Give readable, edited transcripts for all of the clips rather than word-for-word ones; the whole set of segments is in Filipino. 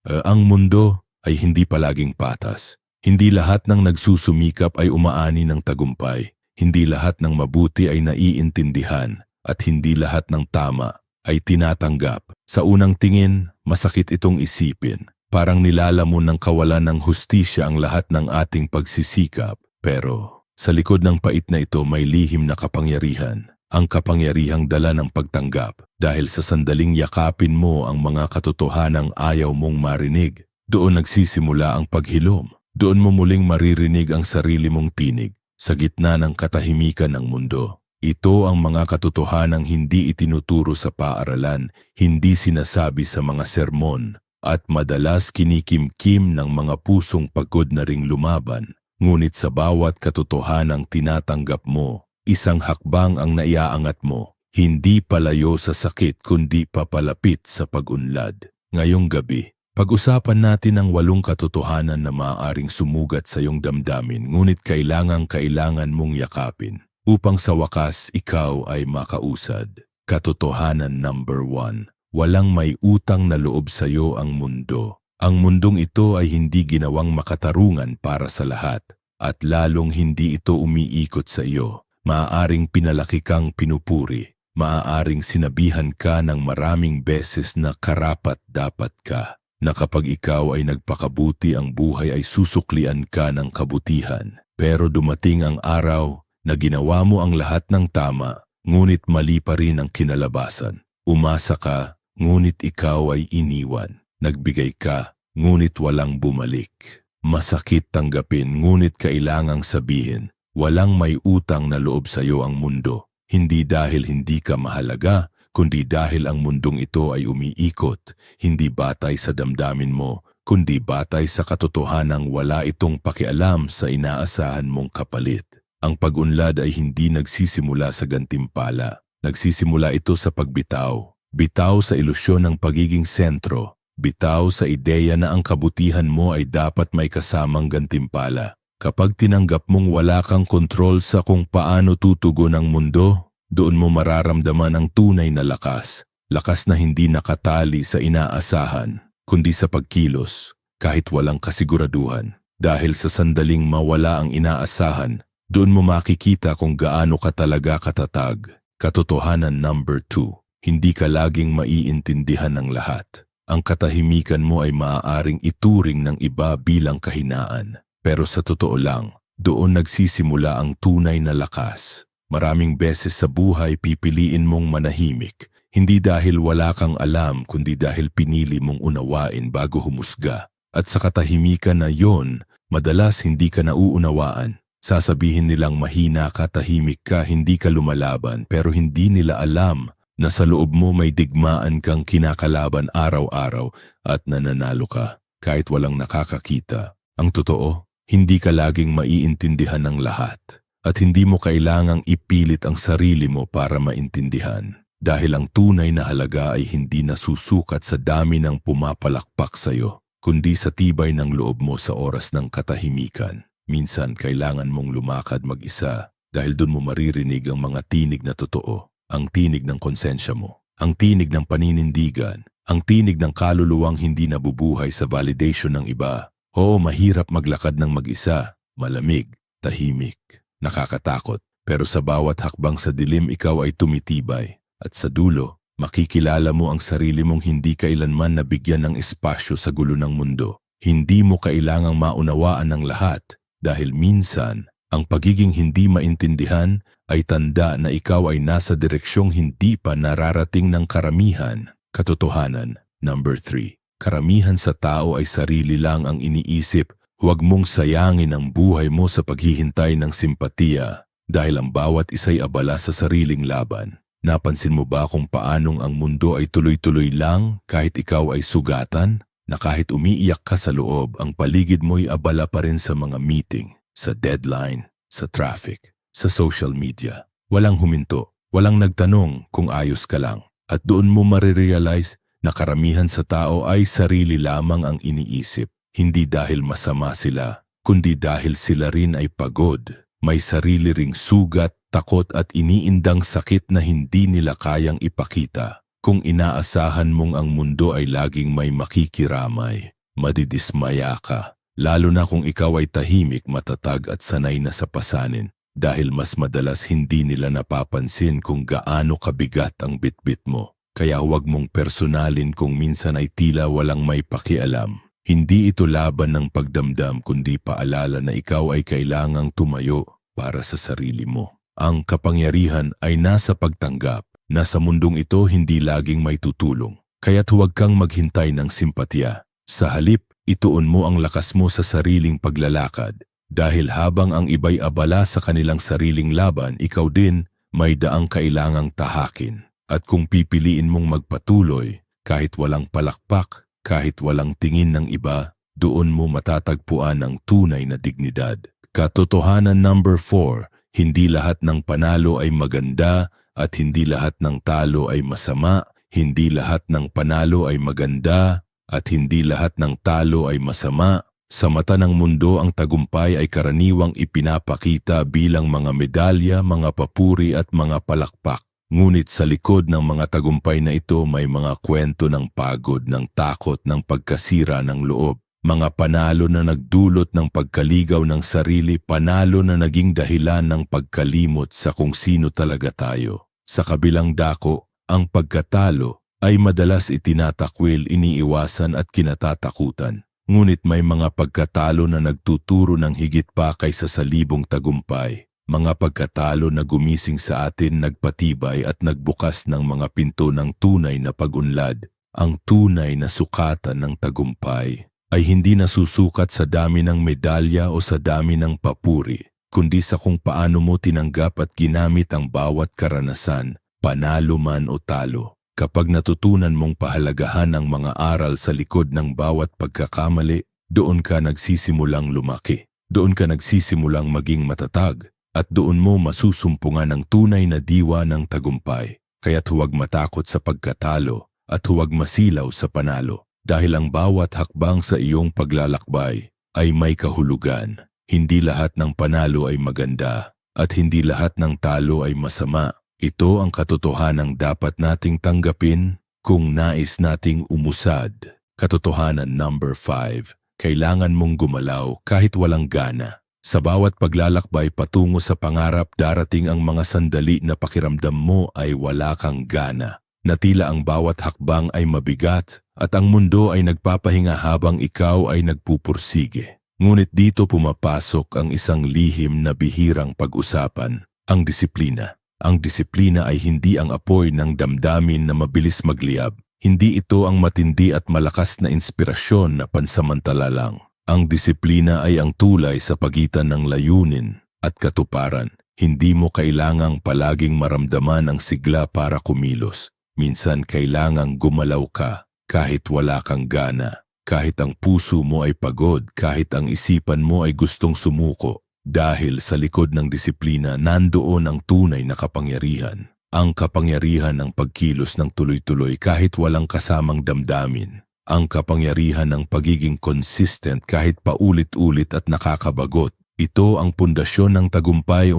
Ang mundo ay hindi palaging patas. Hindi lahat ng nagsusumikap ay umaani ng tagumpay. Hindi lahat ng mabuti ay naiintindihan at hindi lahat ng tama ay tinatanggap. Sa unang tingin, masakit itong isipin. Parang nilalamon ng kawalan ng hustisya ang lahat ng ating pagsisikap. Pero sa likod ng pait na ito may lihim na kapangyarihan. Ang kapangyarihang dala ng pagtanggap dahil sa sandaling yakapin mo ang mga katotohanang ayaw mong marinig. Doon nagsisimula ang paghilom. Doon mo muling maririnig ang sarili mong tinig sa gitna ng katahimikan ng mundo. Ito ang mga katotohanang hindi itinuturo sa paaralan, hindi sinasabi sa mga sermon, at madalas kinikimkim ng mga pusong pagod na ring lumaban. Ngunit sa bawat katotohanang tinatanggap mo, isang hakbang ang naiaangat mo, hindi palayo sa sakit kundi papalapit sa pag-unlad. Ngayong gabi, pag-usapan natin ang 8 katotohanan na maaaring sumugat sa iyong damdamin ngunit kailangan mong yakapin upang sa wakas ikaw ay makausad. Katotohanan number 1. Walang may utang na loob sa iyo ang mundo. Ang mundong ito ay hindi ginawang makatarungan para sa lahat at lalong hindi ito umiikot sa iyo. Maaaring pinalaki kang pinupuri. Maaaring sinabihan ka ng maraming beses na karapat-dapat ka. Na kapag ikaw ay nagpakabuti ang buhay ay susuklian ka ng kabutihan. Pero dumating ang araw na ginawa mo ang lahat ng tama, ngunit mali pa rin ang kinalabasan. Umasa ka, ngunit ikaw ay iniwan. Nagbigay ka, ngunit walang bumalik. Masakit tanggapin, ngunit kailangang sabihin, walang may utang na loob sa iyo ang mundo. Hindi dahil hindi ka mahalaga, kundi dahil ang mundong ito ay umiikot, hindi batay sa damdamin mo, kundi batay sa katotohanang wala itong pakialam sa inaasahan mong kapalit. Ang pag-unlad ay hindi nagsisimula sa gantimpala. Nagsisimula ito sa pagbitaw. Bitaw sa ilusyon ng pagiging sentro. Bitaw sa ideya na ang kabutihan mo ay dapat may kasamang gantimpala. Kapag tinanggap mong wala kang kontrol sa kung paano tutugon ang mundo, doon mo mararamdaman ang tunay na lakas. Lakas na hindi nakatali sa inaasahan, kundi sa pagkilos, kahit walang kasiguraduhan. Dahil sa sandaling mawala ang inaasahan, doon mo makikita kung gaano ka talaga katatag. Katotohanan number 2. Hindi ka laging maiintindihan ng lahat. Ang katahimikan mo ay maaaring ituring ng iba bilang kahinaan. Pero sa totoo lang, doon nagsisimula ang tunay na lakas. Maraming beses sa buhay pipiliin mong manahimik. Hindi dahil wala kang alam kundi dahil pinili mong unawain bago humusga. At sa katahimikan na yon, madalas hindi ka nauunawaan. Sasabihin nilang mahina ka, tahimik ka, hindi ka lumalaban, pero hindi nila alam na sa loob mo may digmaan kang kinakalaban araw-araw at nananalo ka kahit walang nakakakita. Ang totoo, hindi ka laging maiintindihan ng lahat at hindi mo kailangang ipilit ang sarili mo para maintindihan. Dahil ang tunay na halaga ay hindi nasusukat sa dami ng pumapalakpak sa iyo, kundi sa tibay ng loob mo sa oras ng katahimikan. Minsan kailangan mong lumakad mag-isa dahil doon mo maririnig ang mga tinig na totoo, ang tinig ng konsensya mo, ang tinig ng paninindigan, ang tinig ng kaluluwang hindi nabubuhay sa validation ng iba. Oo, mahirap maglakad ng mag-isa, malamig, tahimik, nakakatakot, pero sa bawat hakbang sa dilim ikaw ay tumitibay at sa dulo, makikilala mo ang sarili mong hindi kailanman nabigyan ng espasyo sa gulo ng mundo. Hindi mo kailangang maunawaan ng lahat. Dahil minsan, ang pagiging hindi maintindihan ay tanda na ikaw ay nasa direksyong hindi pa nararating ng karamihan. Katotohanan number 3. Karamihan sa tao ay sarili lang ang iniisip. Huwag mong sayangin ang buhay mo sa paghihintay ng simpatiya dahil ang bawat isa'y abala sa sariling laban. Napansin mo ba kung paanong ang mundo ay tuloy-tuloy lang kahit ikaw ay sugatan? Na kahit umiiyak ka sa loob, ang paligid mo'y abala pa rin sa mga meeting, sa deadline, sa traffic, sa social media. Walang huminto, walang nagtanong kung ayos ka lang. At doon mo marirealize na karamihan sa tao ay sarili lamang ang iniisip. Hindi dahil masama sila, kundi dahil sila rin ay pagod. May sarili ring sugat, takot at iniindang sakit na hindi nila kayang ipakita. Kung inaasahan mong ang mundo ay laging may makikiramay, madidismaya ka. Lalo na kung ikaw ay tahimik, matatag at sanay na sa pasanin. Dahil mas madalas hindi nila napapansin kung gaano kabigat ang bitbit mo. Kaya huwag mong personalin kung minsan ay tila walang may pakialam. Hindi ito laban ng pagdamdam kundi paalala na ikaw ay kailangang tumayo para sa sarili mo. Ang kapangyarihan ay nasa pagtanggap na sa mundong ito hindi laging may tutulong. Kaya't huwag kang maghintay ng simpatya. Sa halip, ituon mo ang lakas mo sa sariling paglalakad. Dahil habang ang iba'y abala sa kanilang sariling laban, ikaw din may daang kailangang tahakin. At kung pipiliin mong magpatuloy, kahit walang palakpak, kahit walang tingin ng iba, doon mo matatagpuan ang tunay na dignidad. Katotohanan number 4, hindi lahat ng panalo ay maganda at hindi lahat ng talo ay masama. Hindi lahat ng panalo ay maganda at hindi lahat ng talo ay masama. Sa mata ng mundo, ang tagumpay ay karaniwang ipinapakita bilang mga medalya, mga papuri at mga palakpak. Ngunit sa likod ng mga tagumpay na ito may mga kwento ng pagod, ng takot, ng pagkasira ng loob. Mga panalo na nagdulot ng pagkaligaw ng sarili, panalo na naging dahilan ng pagkalimot sa kung sino talaga tayo. Sa kabilang dako, ang pagkatalo ay madalas itinatakwil, iniiwasan at kinatatakutan. Ngunit may mga pagkatalo na nagtuturo ng higit pa kaysa sa libong tagumpay. Mga pagkatalo na gumising sa atin, nagpatibay at nagbukas ng mga pinto ng tunay na pag-unlad. Ang tunay na sukatan ng tagumpay ay hindi nasusukat sa dami ng medalya o sa dami ng papuri, kundi sa kung paano mo tinanggap at ginamit ang bawat karanasan, panalo man o talo. Kapag natutunan mong pahalagahan ang mga aral sa likod ng bawat pagkakamali, doon ka nagsisimulang lumaki. Doon ka nagsisimulang maging matatag. At doon mo masusumpungan ang tunay na diwa ng tagumpay. Kaya't huwag matakot sa pagkatalo at huwag masilaw sa panalo. Dahil ang bawat hakbang sa iyong paglalakbay ay may kahulugan. Hindi lahat ng panalo ay maganda at hindi lahat ng talo ay masama. Ito ang katotohanang dapat nating tanggapin kung nais nating umusad. Katotohanan number 5, kailangan mong gumalaw kahit walang gana. Sa bawat paglalakbay patungo sa pangarap, darating ang mga sandali na pakiramdam mo ay wala kang gana. Na tila ang bawat hakbang ay mabigat at ang mundo ay nagpapahinga habang ikaw ay nagpupursige. Ngunit dito pumapasok ang isang lihim na bihirang pag-usapan, ang disiplina. Ang disiplina ay hindi ang apoy ng damdamin na mabilis magliyab. Hindi ito ang matindi at malakas na inspirasyon na pansamantala lang. Ang disiplina ay ang tulay sa pagitan ng layunin at katuparan. Hindi mo kailangang palaging maramdaman ang sigla para kumilos. Minsan kailangang gumalaw ka kahit wala kang gana. Kahit ang puso mo ay pagod, kahit ang isipan mo ay gustong sumuko. Dahil sa likod ng disiplina, nandoon ang tunay na kapangyarihan. Ang kapangyarihan ng pagkilos ng tuloy-tuloy kahit walang kasamang damdamin. Ang kapangyarihan ng pagiging consistent kahit paulit-ulit at nakakabagot. Ito ang pundasyon ng tagumpay,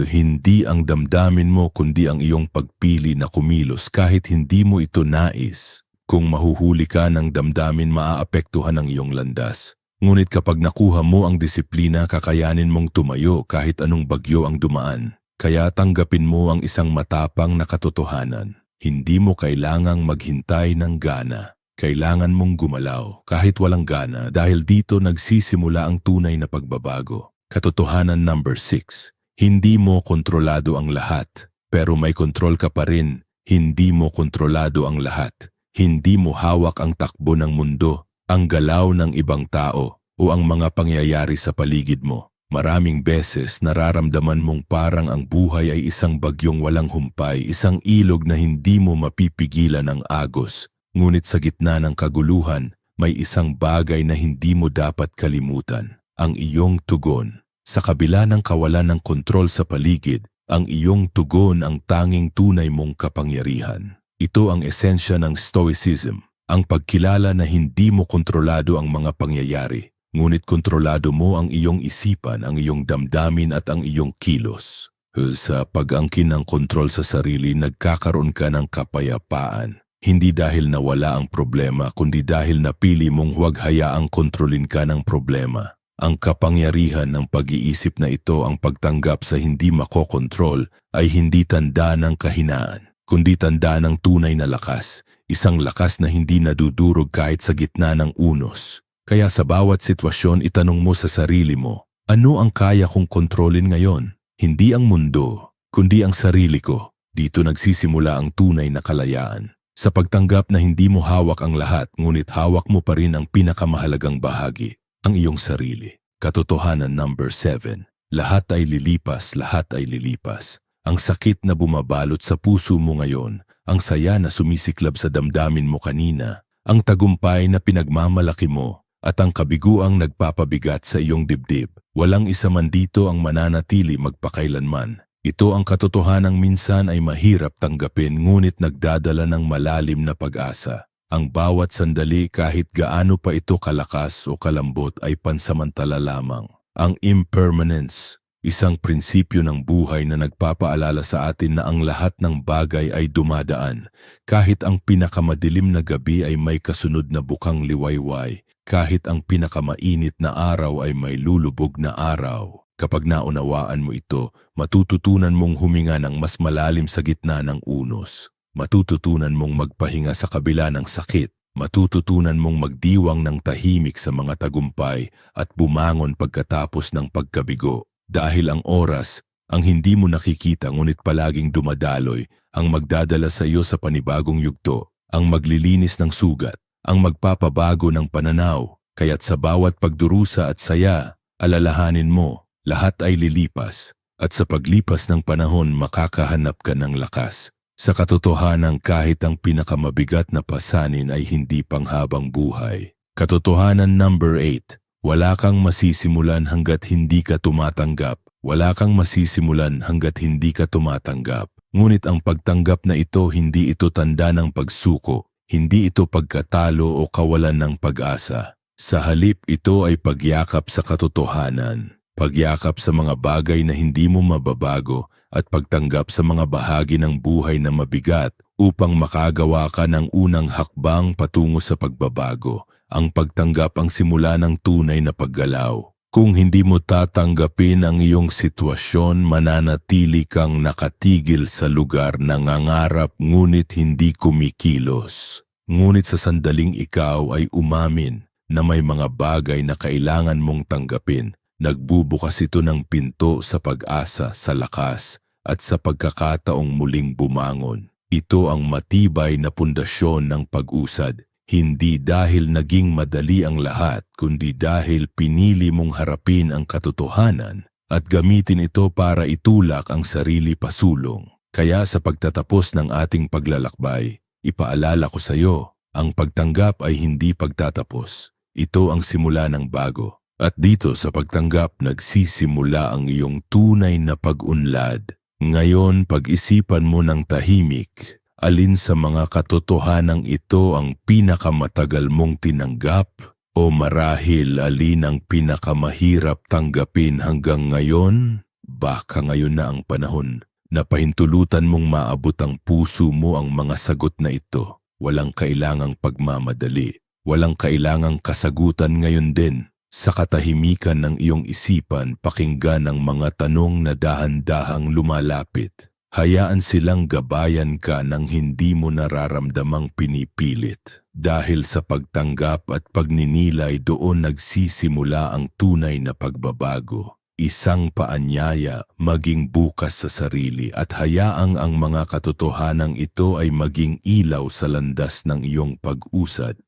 hindi ang damdamin mo kundi ang iyong pagpili na kumilos kahit hindi mo ito nais. Kung mahuhuli ka ng damdamin, maaapektuhan ang iyong landas. Ngunit kapag nakuha mo ang disiplina, kakayanin mong tumayo kahit anong bagyo ang dumaan. Kaya tanggapin mo ang isang matapang na katotohanan. Hindi mo kailangang maghintay ng gana. Kailangan mong gumalaw kahit walang gana dahil dito nagsisimula ang tunay na pagbabago. Katotohanan number 6. Hindi mo kontrolado ang lahat, pero may kontrol ka pa rin. Hindi mo kontrolado ang lahat. Hindi mo hawak ang takbo ng mundo, ang galaw ng ibang tao o ang mga pangyayari sa paligid mo. Maraming beses nararamdaman mong parang ang buhay ay isang bagyong walang humpay, isang ilog na hindi mo mapipigilan ng agos. Ngunit sa gitna ng kaguluhan, may isang bagay na hindi mo dapat kalimutan, ang iyong tugon. Sa kabila ng kawalan ng kontrol sa paligid, ang iyong tugon ang tanging tunay mong kapangyarihan. Ito ang esensya ng Stoicism, ang pagkilala na hindi mo kontrolado ang mga pangyayari, ngunit kontrolado mo ang iyong isipan, ang iyong damdamin at ang iyong kilos. Sa pag-angkin ng kontrol sa sarili, nagkakaroon ka ng kapayapaan. Hindi dahil nawala ang problema, kundi dahil napili mong huwag hayaang kontrolin ka ng problema. Ang kapangyarihan ng pag-iisip na ito, ang pagtanggap sa hindi makokontrol, ay hindi tanda ng kahinaan, kundi tanda ng tunay na lakas. Isang lakas na hindi nadudurog kahit sa gitna ng unos. Kaya sa bawat sitwasyon, itanong mo sa sarili mo, ano ang kaya kong kontrolin ngayon? Hindi ang mundo, kundi ang sarili ko. Dito nagsisimula ang tunay na kalayaan. Sa pagtanggap na hindi mo hawak ang lahat, ngunit hawak mo pa rin ang pinakamahalagang bahagi, ang iyong sarili. Katotohanan number 7. Lahat ay lilipas, lahat ay lilipas. Ang sakit na bumabalot sa puso mo ngayon, ang saya na sumisiklab sa damdamin mo kanina, ang tagumpay na pinagmamalaki mo, at ang kabiguang nagpapabigat sa iyong dibdib. Walang isa man dito ang mananatili magpakailanman. Ito ang katotohanang minsan ay mahirap tanggapin, ngunit nagdadala ng malalim na pag-asa. Ang bawat sandali, kahit gaano pa ito kalakas o kalambot, ay pansamantala lamang. Ang impermanence, isang prinsipyo ng buhay na nagpapaalala sa atin na ang lahat ng bagay ay dumadaan. Kahit ang pinakamadilim na gabi ay may kasunod na bukang liwayway. Kahit ang pinakamainit na araw ay may lulubog na araw. Kapag naunawaan mo ito, matututunan mong huminga ng mas malalim sa gitna ng unos. Matututunan mong magpahinga sa kabila ng sakit. Matututunan mong magdiwang ng tahimik sa mga tagumpay at bumangon pagkatapos ng pagkabigo. Dahil ang oras, ang hindi mo nakikita ngunit palaging dumadaloy, ang magdadala sa iyo sa panibagong yugto, ang maglilinis ng sugat, ang magpapabago ng pananaw. Kaya't sa bawat pagdurusa at saya, alalahanin mo, lahat ay lilipas, at sa paglipas ng panahon makakahanap ka ng lakas. Sa katotohanan, kahit ang pinakamabigat na pasanin ay hindi panghabang buhay. Katotohanan number 8. Wala kang masisimulan hanggat hindi ka tumatanggap. Wala kang masisimulan hanggat hindi ka tumatanggap. Ngunit ang pagtanggap na ito, hindi ito tanda ng pagsuko. Hindi ito pagkatalo o kawalan ng pag-asa. Sa halip, ito ay pagyakap sa katotohanan. Pagyakap sa mga bagay na hindi mo mababago at pagtanggap sa mga bahagi ng buhay na mabigat upang makagawa ka ng unang hakbang patungo sa pagbabago. Ang pagtanggap ang simula ng tunay na paggalaw. Kung hindi mo tatanggapin ang iyong sitwasyon, mananatili kang nakatigil sa lugar na nangangarap ngunit hindi kumikilos. Ngunit sa sandaling ikaw ay umamin na may mga bagay na kailangan mong tanggapin, nagbubukas ito ng pinto sa pag-asa, sa lakas, at sa pagkakataong muling bumangon. Ito ang matibay na pundasyon ng pag-usad. Hindi dahil naging madali ang lahat, kundi dahil pinili mong harapin ang katotohanan at gamitin ito para itulak ang sarili pasulong. Kaya sa pagtatapos ng ating paglalakbay, ipaalala ko sa iyo, ang pagtanggap ay hindi pagtatapos. Ito ang simula ng bago. At dito sa pagtanggap nagsisimula ang iyong tunay na pag-unlad. Ngayon pag-isipan mo ng tahimik, alin sa mga katotohanang ito ang pinakamatagal mong tinanggap o marahil alin ang pinakamahirap tanggapin hanggang ngayon? Baka ngayon na ang panahon na pahintulutan mong maabot ang puso mo ang mga sagot na ito. Walang kailangang pagmamadali, walang kailangang kasagutan ngayon din. Sa katahimikan ng iyong isipan, pakinggan ang mga tanong na dahan-dahang lumalapit. Hayaan silang gabayan ka ng hindi mo nararamdamang pinipilit. Dahil sa pagtanggap at pagninilay, doon nagsisimula ang tunay na pagbabago. Isang paanyaya, maging bukas sa sarili at hayaang ang mga katotohanang ito ay maging ilaw sa landas ng iyong pag-usad.